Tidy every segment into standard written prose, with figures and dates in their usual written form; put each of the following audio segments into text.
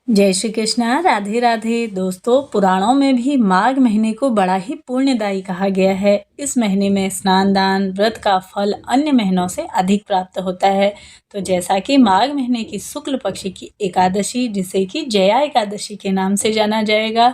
जय श्री कृष्णा। राधे राधे। दोस्तों, पुराणों में भी माघ महीने को बड़ा ही पुण्यदायी कहा गया है। इस महीने में स्नान दान व्रत का फल अन्य महीनों से अधिक प्राप्त होता है। तो जैसा कि माघ महीने की शुक्ल पक्ष की एकादशी, जिसे कि जया एकादशी के नाम से जाना जाएगा,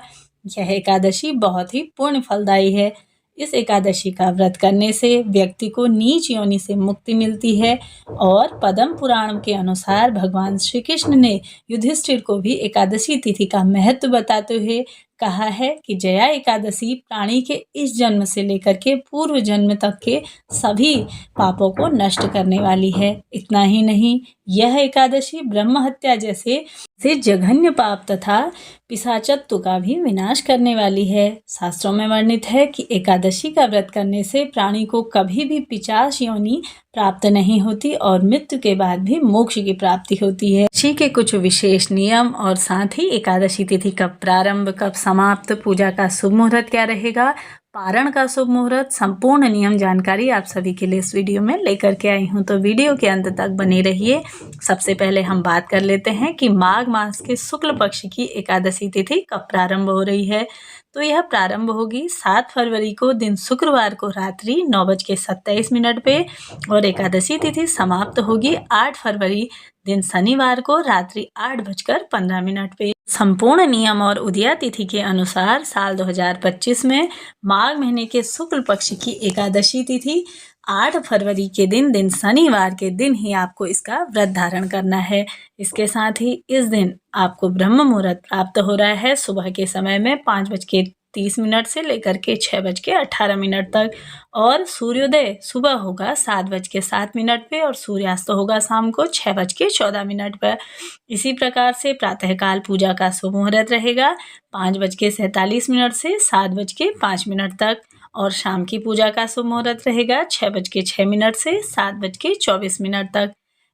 यह एकादशी बहुत ही पुण्य फलदायी है। इस एकादशी का व्रत करने से व्यक्ति को नीच योनि से मुक्ति मिलती है। और पद्म पुराण के अनुसार भगवान श्री कृष्ण ने युधिष्ठिर को भी एकादशी तिथि का महत्व बताते हुए कहा है कि जया एकादशी प्राणी के इस जन्म से लेकर के पूर्व जन्म तक के सभी पापों को नष्ट करने वाली है। इतना ही नहीं, यह एकादशी ब्रह्म हत्या जैसे जघन्य पाप तथा पिशाचत्व का भी विनाश करने वाली है। शास्त्रों में वर्णित है कि एकादशी का व्रत करने से प्राणी को कभी भी पिशाच योनि प्राप्त नहीं होती और मृत्यु के बाद भी मोक्ष की प्राप्ति होती है। एकादशी के कुछ विशेष नियम और साथ ही एकादशी तिथि कब प्रारंभ कब समाप्त, पूजा का शुभ मुहूर्त क्या रहेगा, पारण का शुभ मुहूर्त, संपूर्ण नियम जानकारी आप सभी के लिए इस वीडियो में लेकर के आई हूँ। तो वीडियो के अंत तक बने रहिए। सबसे पहले हम बात कर लेते हैं कि माघ मास के शुक्ल पक्ष की एकादशी तिथि कब प्रारंभ हो रही है। तो यह प्रारंभ होगी 7 फरवरी को दिन शुक्रवार को रात्रि 9:27 पे और एकादशी तिथि समाप्त होगी 8 फरवरी दिन शनिवार को रात्रि 8:15 पे। संपूर्ण नियम और उदया तिथि के अनुसार साल 2025 में माघ महीने के शुक्ल पक्ष की एकादशी तिथि 8 फरवरी के दिन शनिवार के दिन ही आपको इसका व्रत धारण करना है। इसके साथ ही इस दिन आपको ब्रह्म मुहूर्त प्राप्त हो रहा है सुबह के समय में 5:30 से लेकर के 6:18 तक और सूर्योदय सुबह होगा 7:07 पे और सूर्यास्त होगा शाम को 6:14 पर। इसी प्रकार से प्रातःकाल पूजा का शुभ मुहूर्त रहेगा 5:47 से 7:05 तक और शाम की पूजा का शुभ मुहूर्त रहेगा 6:06 से 7:24 तक।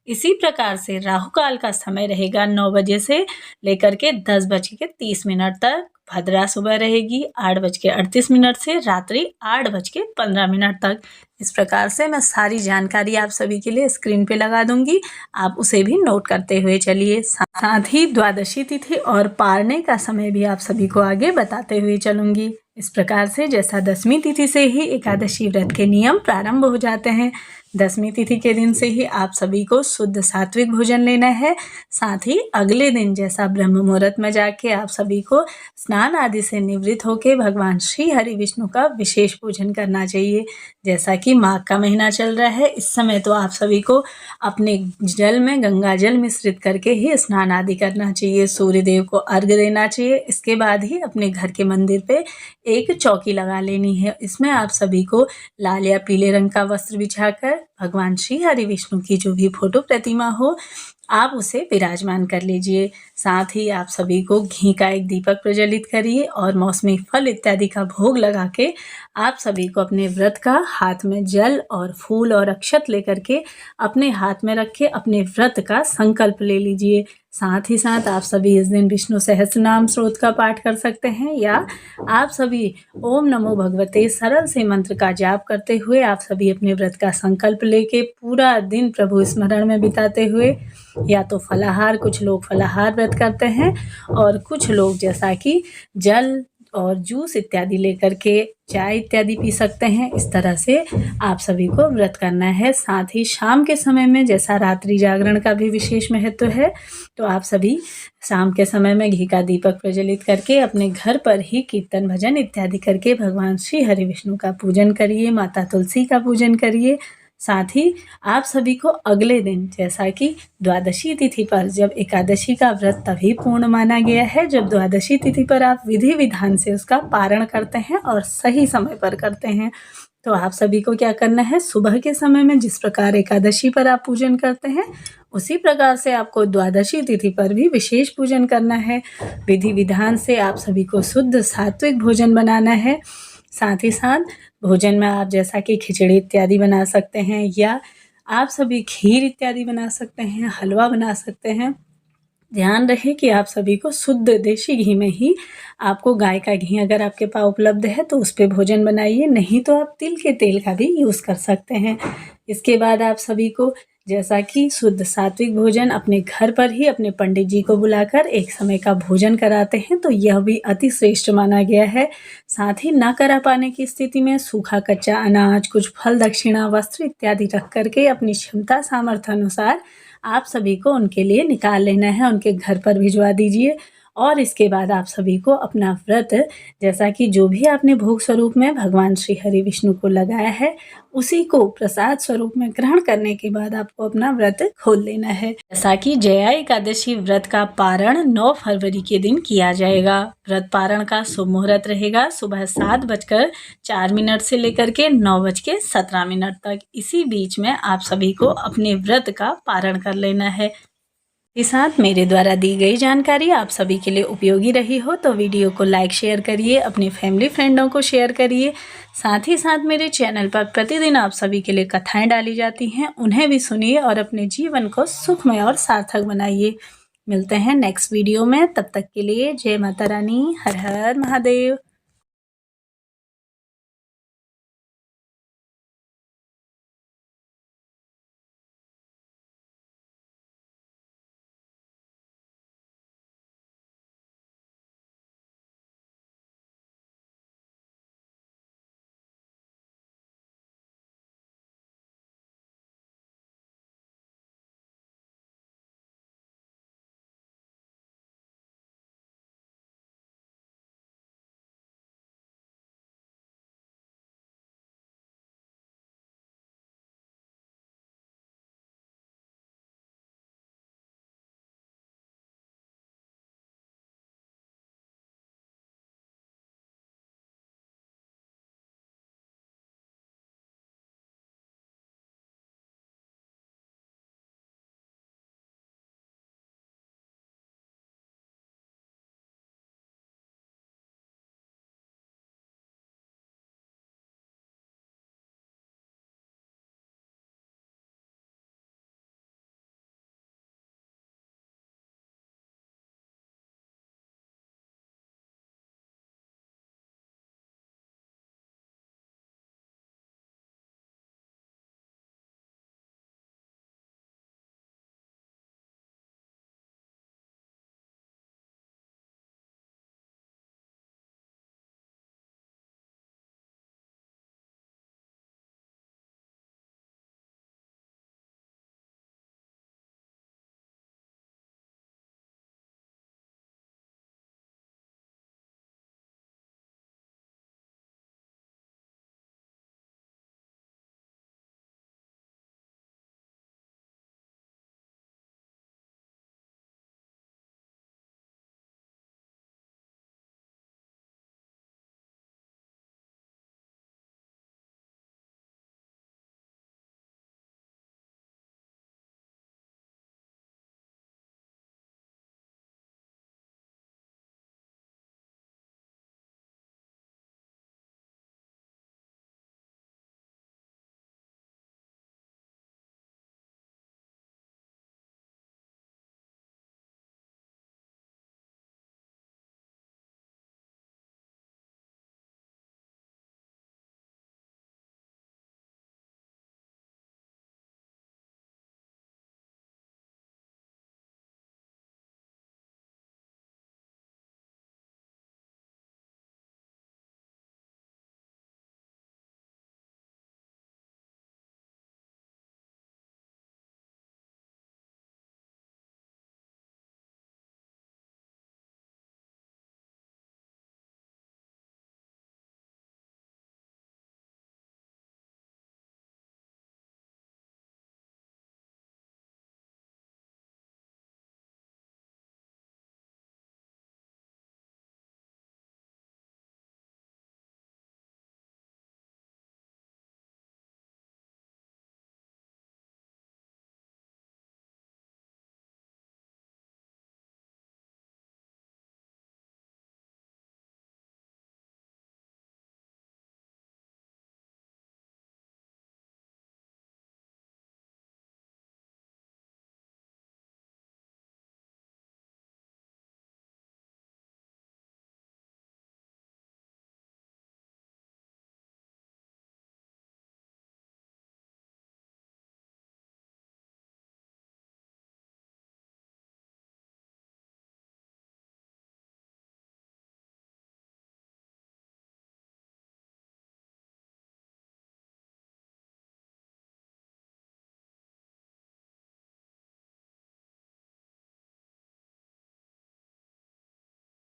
इसी प्रकार से राहु काल का समय रहेगा 9 बजे से लेकर के 10:30 तक। भद्रा सुबह रहेगी 8:38 से रात्रि 8:15 तक। इस प्रकार से मैं सारी जानकारी आप सभी के लिए स्क्रीन पे लगा दूंगी, आप उसे भी नोट करते हुए चलिए। साथ ही द्वादशी तिथि और पारने का समय भी आप सभी को आगे बताते हुए चलूंगी। इस प्रकार से जैसा दशमी तिथि से ही एकादशी व्रत के नियम प्रारंभ हो जाते हैं, दशमी तिथि के दिन से ही आप सभी को शुद्ध सात्विक भोजन लेना है। साथ ही अगले दिन जैसा ब्रह्म मुहूर्त में जाके आप सभी को स्नान आदि से निवृत्त होकर भगवान श्री हरि विष्णु का विशेष पूजन करना चाहिए। जैसा कि माघ का महीना चल रहा है, इस समय तो आप सभी को अपने जल में गंगा जल मिश्रित करके ही स्नान आदि करना चाहिए, सूर्य देव को अर्घ्य देना चाहिए। इसके बाद ही अपने घर के मंदिर पे एक चौकी लगा लेनी है। इसमें आप सभी को लाल या पीले रंग का वस्त्र बिछाकर भगवान श्री हरि विष्णु की जो भी फोटो प्रतिमा हो आप उसे विराजमान कर लीजिए। साथ ही आप सभी को घी का एक दीपक प्रज्वलित करिए और मौसमी फल इत्यादि का भोग लगा के आप सभी को अपने व्रत का हाथ में जल और फूल और अक्षत लेकर के अपने हाथ में रख के अपने व्रत का संकल्प ले लीजिए। साथ ही साथ आप सभी इस दिन विष्णु सहस्त्रनाम स्तोत्र का पाठ कर सकते हैं या आप सभी ओम नमो भगवते सरल से मंत्र का जाप करते हुए आप सभी अपने व्रत का संकल्प लेके पूरा दिन प्रभु स्मरण में बिताते हुए या तो फलाहार, कुछ लोग फलाहार व्रत करते हैं और कुछ लोग जैसा कि जल और जूस इत्यादि लेकर के चाय इत्यादि पी सकते हैं। इस तरह से आप सभी को व्रत करना है। साथ ही शाम के समय में जैसा रात्रि जागरण का भी विशेष महत्व है, तो आप सभी शाम के समय में घी का दीपक प्रज्वलित करके अपने घर पर ही कीर्तन भजन इत्यादि करके भगवान श्री हरि विष्णु का पूजन करिए, माता तुलसी का पूजन करिए। साथ ही आप सभी को अगले दिन जैसा कि द्वादशी तिथि पर, जब एकादशी का व्रत तभी पूर्ण माना गया है जब द्वादशी तिथि पर आप विधि विधान से उसका पारण करते हैं और सही समय पर करते हैं। तो आप सभी को क्या करना है, सुबह के समय में जिस प्रकार एकादशी पर आप पूजन करते हैं उसी प्रकार से आपको द्वादशी तिथि पर भी विशेष पूजन करना है। विधि विधान से आप सभी को शुद्ध सात्विक भोजन बनाना है। साथ ही साथ भोजन में आप जैसा कि खिचड़ी इत्यादि बना सकते हैं या आप सभी खीर इत्यादि बना सकते हैं, हलवा बना सकते हैं। ध्यान रहे कि आप सभी को शुद्ध देशी घी में ही, आपको गाय का घी अगर आपके पास उपलब्ध है तो उस पर भोजन बनाइए, नहीं तो आप तिल के तेल का भी यूज़ कर सकते हैं। इसके बाद आप सभी को जैसा कि शुद्ध सात्विक भोजन अपने घर पर ही अपने पंडित जी को बुलाकर एक समय का भोजन कराते हैं, तो यह भी अति श्रेष्ठ माना गया है। साथ ही न करा पाने की स्थिति में सूखा कच्चा अनाज, कुछ फल, दक्षिणा, वस्त्र इत्यादि रख करके अपनी क्षमता सामर्थ्य अनुसार आप सभी को उनके लिए निकाल लेना है, उनके घर पर भिजवा दीजिए। और इसके बाद आप सभी को अपना व्रत, जैसा कि जो भी आपने भोग स्वरूप में भगवान श्री हरि विष्णु को लगाया है, उसी को प्रसाद स्वरूप में ग्रहण करने के बाद आपको अपना व्रत खोल लेना है। जैसा कि जया एकादशी व्रत का पारण 9 फरवरी के दिन किया जाएगा। व्रत पारण का शुभ मुहूर्त रहेगा सुबह 7:04 से लेकर के 9:17 तक। इसी बीच में आप सभी को अपने व्रत का पारण कर लेना है। के साथ मेरे द्वारा दी गई जानकारी आप सभी के लिए उपयोगी रही हो तो वीडियो को लाइक शेयर करिए, अपनी फैमिली फ्रेंडों को शेयर करिए। साथ ही साथ मेरे चैनल पर प्रतिदिन आप सभी के लिए कथाएं डाली जाती हैं, उन्हें भी सुनिए और अपने जीवन को सुखमय और सार्थक बनाइए। मिलते हैं नेक्स्ट वीडियो में, तब तक के लिए जय माता रानी, हर हर महादेव।